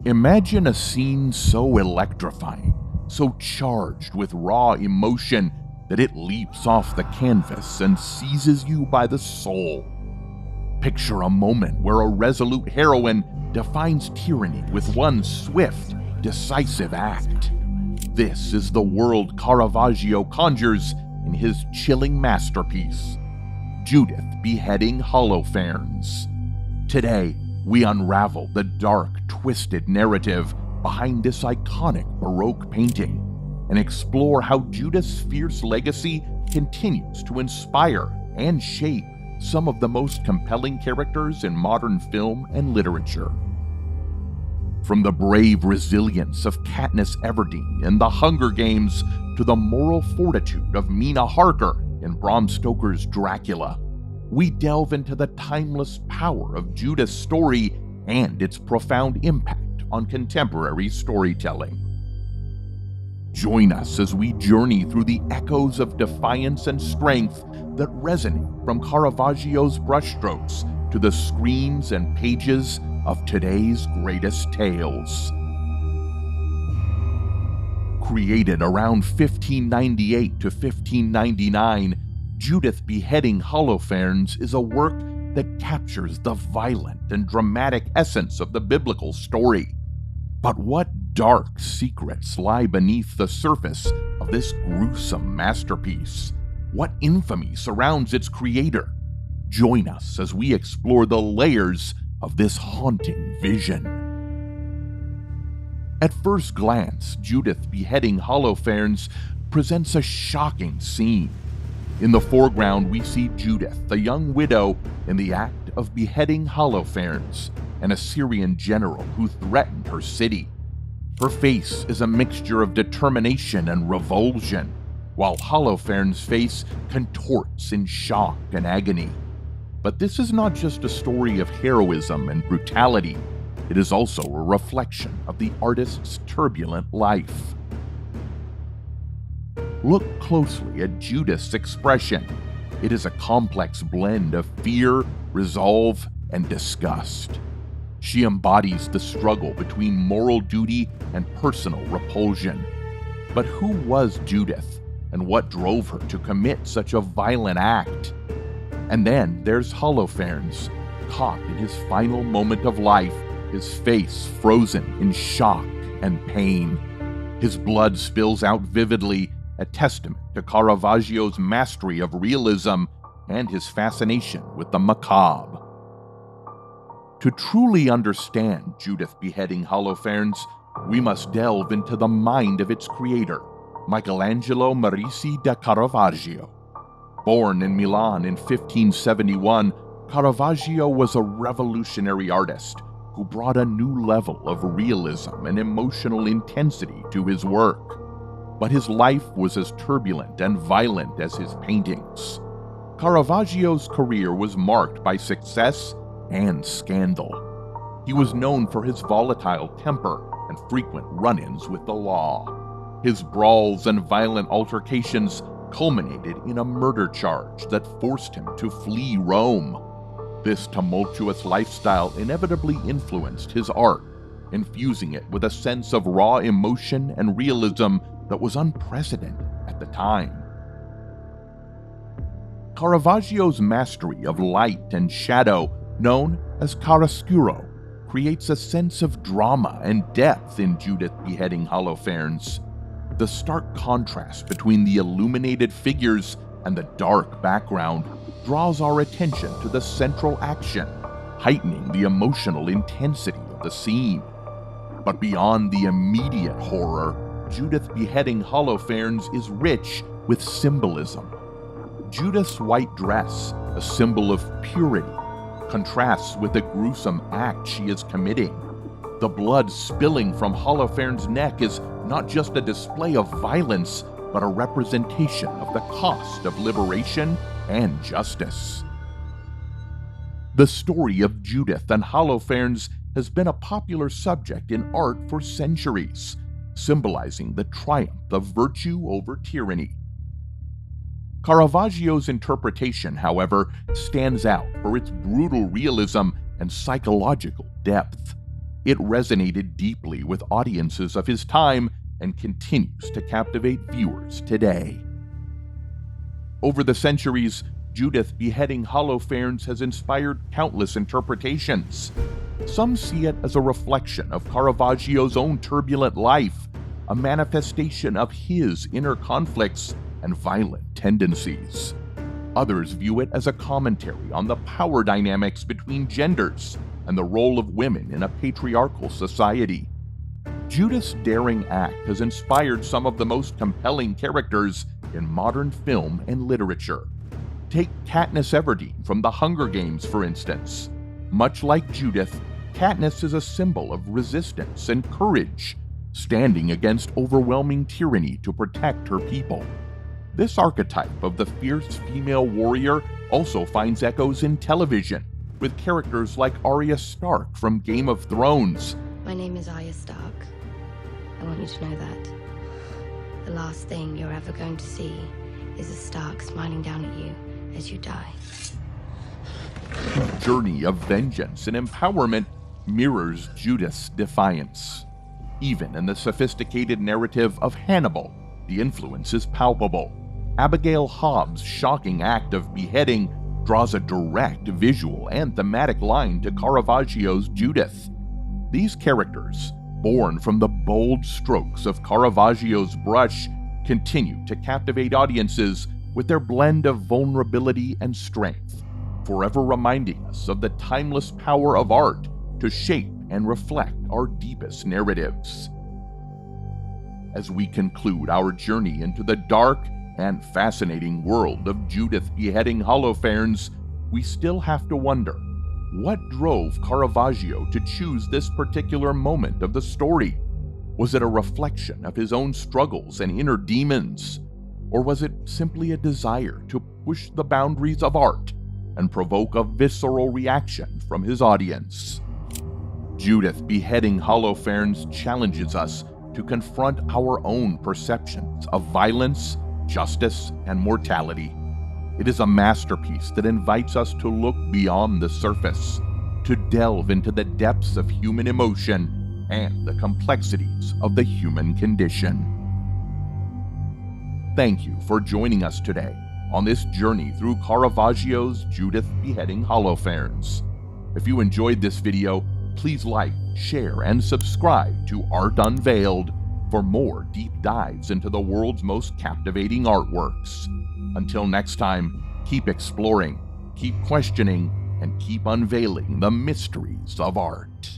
Imagine a scene so electrifying, so charged with raw emotion that it leaps off the canvas and seizes you by the soul. Picture a moment where a resolute heroine defines tyranny with one swift, decisive act. This is the world Caravaggio conjures in his chilling masterpiece, Judith Beheading Holofernes. Today, we unravel the dark, twisted narrative behind this iconic Baroque painting and explore how Judith's fierce legacy continues to inspire and shape some of the most compelling characters in modern film and literature. From the brave resilience of Katniss Everdeen in The Hunger Games to the moral fortitude of Mina Harker in Bram Stoker's Dracula, we delve into the timeless power of Judith's story and its profound impact on contemporary storytelling. Join us as we journey through the echoes of defiance and strength that resonate from Caravaggio's brushstrokes to the screens and pages of today's greatest tales. Created around 1598 to 1599, Judith Beheading Holofernes is a work that captures the violent and dramatic essence of the biblical story. But what dark secrets lie beneath the surface of this gruesome masterpiece? What infamy surrounds its creator? Join us as we explore the layers of this haunting vision. At first glance, Judith Beheading Holofernes presents a shocking scene. In the foreground, we see Judith, the young widow, in the act of beheading Holofernes, an Assyrian general who threatened her city. Her face is a mixture of determination and revulsion, while Holofernes' face contorts in shock and agony. But this is not just a story of heroism and brutality. It is also a reflection of the artist's turbulent life. Look closely at Judith's expression. It is a complex blend of fear, resolve, and disgust. She embodies the struggle between moral duty and personal repulsion. But who was Judith, and what drove her to commit such a violent act? And then there's Holofernes, caught in his final moment of life, his face frozen in shock and pain. His blood spills out vividly, a testament to Caravaggio's mastery of realism and his fascination with the macabre. To truly understand Judith Beheading Holofernes, we must delve into the mind of its creator, Michelangelo Merisi da Caravaggio. Born in Milan in 1571, Caravaggio was a revolutionary artist who brought a new level of realism and emotional intensity to his work. But his life was as turbulent and violent as his paintings. Caravaggio's career was marked by success and scandal. He was known for his volatile temper and frequent run-ins with the law. His brawls and violent altercations culminated in a murder charge that forced him to flee Rome. This tumultuous lifestyle inevitably influenced his art, infusing it with a sense of raw emotion and realism that was unprecedented at the time. Caravaggio's mastery of light and shadow, known as chiaroscuro, creates a sense of drama and depth in Judith Beheading Holofernes. The stark contrast between the illuminated figures and the dark background draws our attention to the central action, heightening the emotional intensity of the scene. But beyond the immediate horror, Judith Beheading Holofernes is rich with symbolism. Judith's white dress, a symbol of purity, contrasts with the gruesome act she is committing. The blood spilling from Holofernes' neck is not just a display of violence, but a representation of the cost of liberation and justice. The story of Judith and Holofernes has been a popular subject in art for centuries, symbolizing the triumph of virtue over tyranny. Caravaggio's interpretation, however, stands out for its brutal realism and psychological depth. It resonated deeply with audiences of his time and continues to captivate viewers today. Over the centuries, Judith beheading Holofernes has inspired countless interpretations. Some see it as a reflection of Caravaggio's own turbulent life, a manifestation of his inner conflicts and violent tendencies. Others view it as a commentary on the power dynamics between genders and the role of women in a patriarchal society. Judith's daring act has inspired some of the most compelling characters in modern film and literature. Take Katniss Everdeen from The Hunger Games, for instance. Much like Judith, Katniss is a symbol of resistance and courage, standing against overwhelming tyranny to protect her people. This archetype of the fierce female warrior also finds echoes in television, with characters like Arya Stark from Game of Thrones. My name is Arya Stark. I want you to know that. The last thing you're ever going to see is a Stark smiling down at you as you die. The journey of vengeance and empowerment mirrors Judith's defiance. Even in the sophisticated narrative of Hannibal, the influence is palpable. Abigail Hobbs' shocking act of beheading draws a direct visual and thematic line to Caravaggio's Judith. These characters, born from the bold strokes of Caravaggio's brush, continue to captivate audiences with their blend of vulnerability and strength, forever reminding us of the timeless power of art to shape and reflect our deepest narratives. As we conclude our journey into the dark and fascinating world of Judith beheading Holofernes, we still have to wonder, what drove Caravaggio to choose this particular moment of the story? Was it a reflection of his own struggles and inner demons? Or was it simply a desire to push the boundaries of art and provoke a visceral reaction from his audience? Judith beheading Holofernes challenges us to confront our own perceptions of violence, justice, and mortality. It is a masterpiece that invites us to look beyond the surface, to delve into the depths of human emotion and the complexities of the human condition. Thank you for joining us today on this journey through Caravaggio's Judith beheading Holofernes. If you enjoyed this video, please like, share, and subscribe to Art Unveiled for more deep dives into the world's most captivating artworks. Until next time, keep exploring, keep questioning, and keep unveiling the mysteries of art.